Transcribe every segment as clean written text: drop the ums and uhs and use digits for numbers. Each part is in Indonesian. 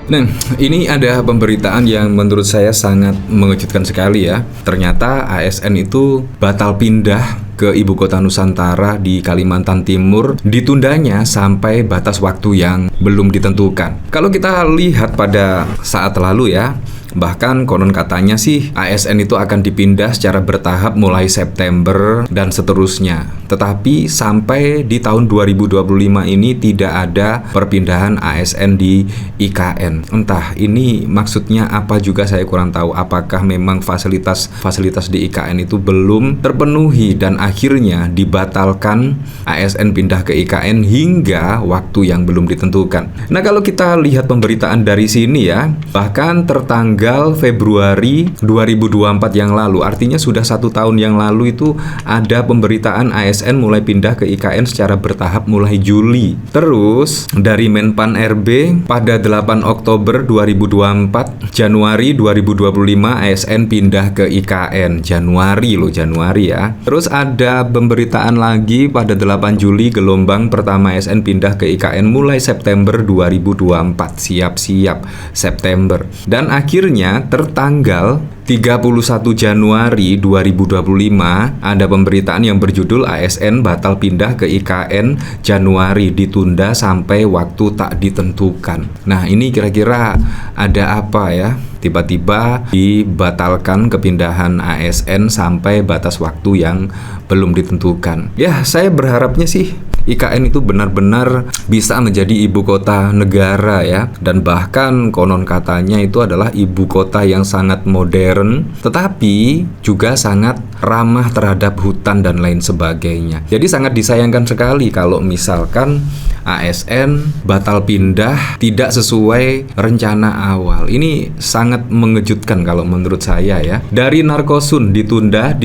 Nah, ini ada pemberitaan yang menurut saya sangat mengejutkan sekali ya. Ternyata ASN itu batal pindah ke ibu kota Nusantara di Kalimantan Timur, ditundanya sampai batas waktu yang belum ditentukan. Kalau kita lihat pada saat lalu ya, bahkan konon katanya sih ASN itu akan dipindah secara bertahap mulai September dan seterusnya. Tetapi sampai di tahun 2025 ini tidak ada perpindahan ASN di IKN. Entah ini maksudnya apa juga saya kurang tahu. Apakah memang fasilitas di IKN itu belum terpenuhi dan akhirnya dibatalkan ASN pindah ke IKN hingga waktu yang belum ditentukan. Nah, kalau kita lihat pemberitaan dari sini ya, bahkan tertanggal Februari 2024 yang lalu, artinya sudah 1 tahun yang lalu itu ada pemberitaan ASN mulai pindah ke IKN secara bertahap mulai Juli. Terus dari Menpan RB pada 8 Oktober 2024, Januari 2025 ASN pindah ke IKN. Januari ya. Terus ada pemberitaan lagi pada 8 Juli gelombang pertama ASN pindah ke IKN mulai September 2024. Siap-siap September. Dan akhirnya tertanggal 31 Januari 2025 ada pemberitaan yang berjudul ASN batal pindah ke IKN Januari, ditunda sampai waktu tak ditentukan. Nah, ini kira-kira ada apa ya? Tiba-tiba dibatalkan kepindahan ASN sampai batas waktu yang belum ditentukan. Ya, saya berharapnya sih IKN itu benar-benar bisa menjadi ibu kota negara ya, dan bahkan konon katanya itu adalah ibu kota yang sangat modern tetapi juga sangat ramah terhadap hutan dan lain sebagainya. Jadi sangat disayangkan sekali kalau misalkan ASN batal pindah tidak sesuai rencana awal. Ini sangat mengejutkan kalau menurut saya ya. Dari Narkosun ditunda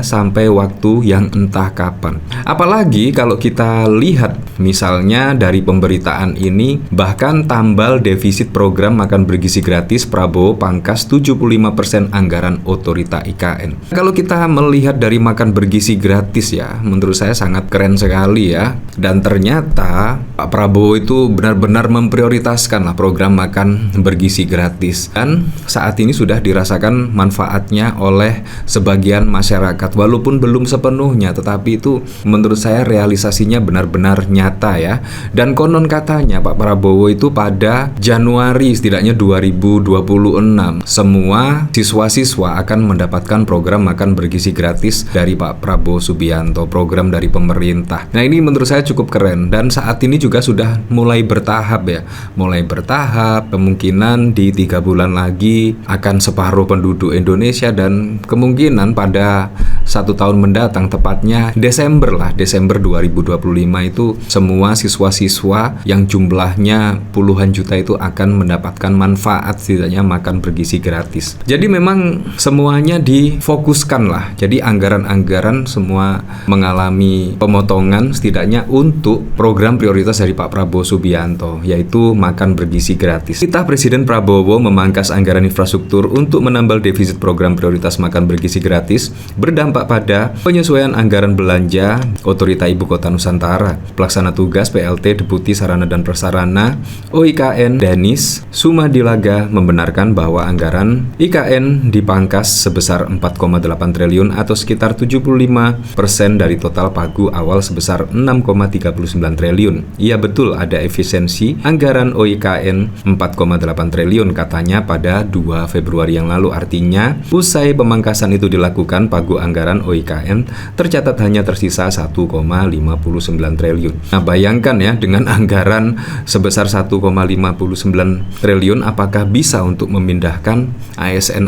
sampai waktu yang entah kapan. Apalagi kalau kita lihat misalnya dari pemberitaan ini, bahkan tambal defisit program makan bergizi gratis Prabowo pangkas 75% anggaran otorita IKN. Kalau kita melihat dari makan bergizi gratis ya, menurut saya sangat keren sekali ya. Dan ternyata Pak Prabowo itu benar-benar memprioritaskan lah program makan bergizi gratis. Dan saat ini sudah dirasakan manfaatnya oleh sebagian masyarakat. Walaupun belum sepenuhnya, tetapi itu menurut saya realisasinya benar-benar nyata ya. Dan konon katanya Pak Prabowo itu pada Januari setidaknya 2026 semua siswa-siswa akan mendapatkan program makan bergizi gratis dari Pak Prabowo Subianto, program dari pemerintah. Nah, ini menurut saya cukup keren dan saat ini juga sudah mulai bertahap ya. Mulai bertahap, kemungkinan di 3 bulan lagi akan separuh penduduk Indonesia dan kemungkinan pada 1 tahun mendatang, tepatnya Desember 2025 itu semua siswa-siswa yang jumlahnya puluhan juta itu akan mendapatkan manfaat setidaknya makan bergizi gratis. Jadi memang semuanya difokuskan lah. Jadi anggaran-anggaran semua mengalami pemotongan setidaknya untuk program prioritas dari Pak Prabowo Subianto, yaitu makan bergizi gratis. Titah Presiden Prabowo memangkas anggaran infrastruktur untuk menambal defisit program prioritas makan bergizi gratis berdampak pada penyesuaian anggaran belanja Otorita Ibu Kota Nusantara. Pelaksana tugas PLT Deputi Sarana dan Prasarana OIKN Denis Sumadilaga membenarkan bahwa anggaran IKN dipangkas sebesar 4,8 triliun atau sekitar 75% dari total pagu awal sebesar 6,39 triliun. Iya, betul ada efisiensi anggaran OIKN 4,8 triliun katanya pada 2 Februari yang lalu. Artinya usai pemangkasan itu dilakukan, pagu anggaran OIKN tercatat hanya tersisa 1,59 triliun. Nah, bayangkan ya, dengan anggaran sebesar 1,59 triliun apakah bisa untuk memindahkan ASN?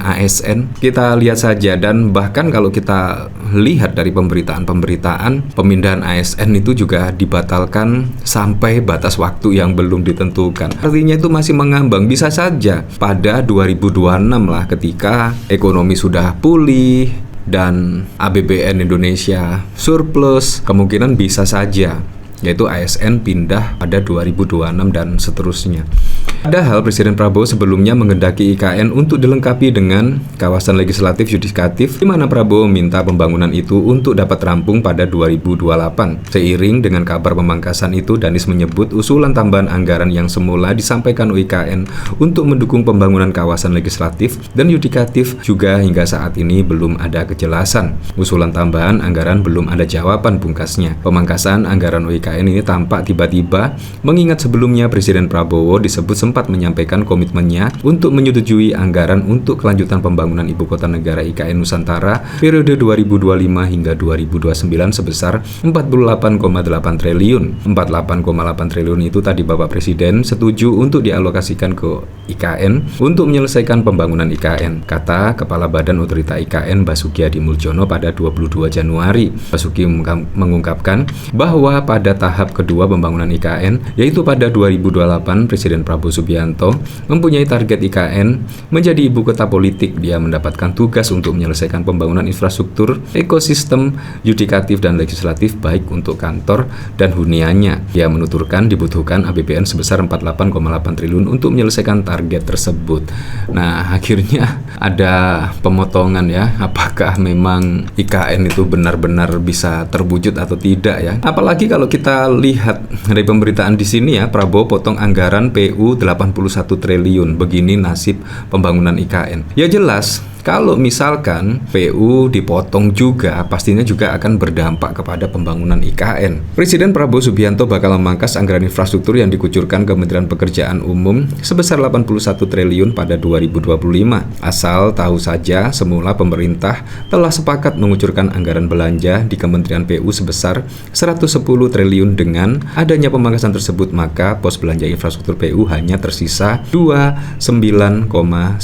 Kita lihat saja. Dan bahkan kalau kita lihat dari pemberitaan pemindahan ASN itu juga dibatalkan sampai batas waktu yang belum ditentukan. Artinya itu masih mengambang. Bisa saja pada 2026 lah, ketika ekonomi sudah pulih dan APBN Indonesia surplus, kemungkinan bisa saja yaitu ASN pindah pada 2026 dan seterusnya. Padahal Presiden Prabowo sebelumnya menghendaki IKN untuk dilengkapi dengan kawasan legislatif yudikatif, di mana Prabowo meminta pembangunan itu untuk dapat rampung pada 2028. Seiring dengan kabar pemangkasan itu, Danis menyebut usulan tambahan anggaran yang semula disampaikan UIKN untuk mendukung pembangunan kawasan legislatif dan yudikatif juga hingga saat ini belum ada kejelasan. Usulan tambahan anggaran belum ada jawaban pungkasnya. Pemangkasan anggaran UIKN ini tampak tiba-tiba, mengingat sebelumnya Presiden Prabowo disebut sempat menyampaikan komitmennya untuk menyetujui anggaran untuk kelanjutan pembangunan Ibu Kota Negara IKN Nusantara periode 2025 hingga 2029 sebesar 48,8 triliun. 48,8 triliun itu tadi Bapak Presiden setuju untuk dialokasikan ke IKN untuk menyelesaikan pembangunan IKN, kata Kepala Badan Otorita IKN Basuki Hadimuljono pada 22 Januari. Basuki mengungkapkan bahwa pada tahap kedua pembangunan IKN, yaitu pada 2028, Presiden Prabowo Subianto mempunyai target IKN menjadi ibu kota politik. Dia mendapatkan tugas untuk menyelesaikan pembangunan infrastruktur, ekosistem, yudikatif dan legislatif baik untuk kantor dan huniannya. Dia menuturkan dibutuhkan APBN sebesar 48,8 triliun untuk menyelesaikan target tersebut. Nah, akhirnya ada pemotongan ya. Apakah memang IKN itu benar-benar bisa terwujud atau tidak ya? Apalagi kalau kita lihat dari pemberitaan di sini ya, Prabowo potong anggaran PU 81 triliun. Begini nasib pembangunan IKN. Ya jelas, kalau misalkan PU dipotong juga, pastinya juga akan berdampak kepada pembangunan IKN. Presiden Prabowo Subianto bakal memangkas anggaran infrastruktur yang dikucurkan Kementerian Pekerjaan Umum sebesar 81 triliun pada 2025. Asal tahu saja, semula pemerintah telah sepakat mengucurkan anggaran belanja di Kementerian PU sebesar 110 triliun. Dengan adanya pemangkasan tersebut, maka pos belanja infrastruktur PU hanya tersisa 29,95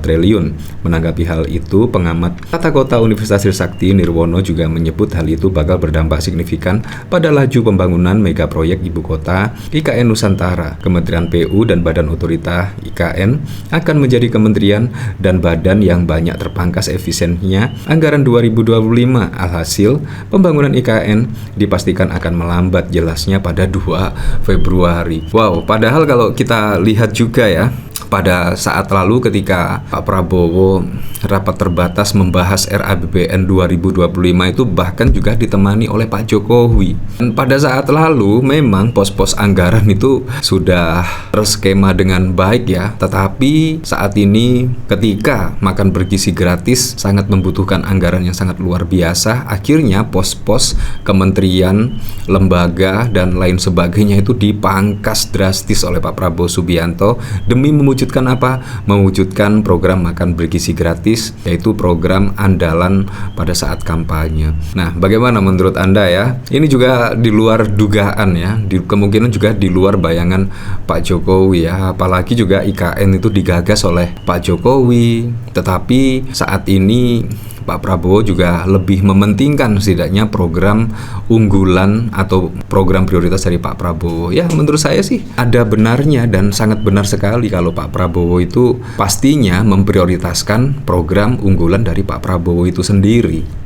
triliun. Menanggapi hal itu, pengamat tata kota Universitas Trisakti Nirwono juga menyebut hal itu bakal berdampak signifikan pada laju pembangunan mega proyek Ibu Kota IKN Nusantara. Kementerian PU dan Badan Otorita IKN akan menjadi kementerian dan badan yang banyak terpangkas efisiennya anggaran 2025. Alhasil, pembangunan IKN dipastikan akan melambat, jelasnya pada 2 Februari. Wow, padahal kalau kita lihat juga ya, pada saat lalu ketika Pak Prabowo rapat terbatas membahas RAPBN 2025 itu bahkan juga ditemani oleh Pak Jokowi. Dan pada saat lalu memang pos-pos anggaran itu sudah terskema dengan baik ya. Tetapi saat ini ketika makan bergizi gratis sangat membutuhkan anggaran yang sangat luar biasa, akhirnya pos-pos kementerian, lembaga dan lain sebagainya itu dipangkas drastis oleh Pak Prabowo Subianto demi mewujudkan apa? Mewujudkan program makan bergizi gratis, yaitu program andalan pada saat kampanye. Nah, bagaimana menurut Anda ya? Ini juga di luar dugaan ya, kemungkinan juga di luar bayangan Pak Jokowi ya. Apalagi juga IKN itu digagas oleh Pak Jokowi, tetapi saat ini Pak Prabowo juga lebih mementingkan setidaknya program unggulan atau program prioritas dari Pak Prabowo. Ya, menurut saya sih ada benarnya dan sangat benar sekali kalau Pak Prabowo itu pastinya memprioritaskan program unggulan dari Pak Prabowo itu sendiri.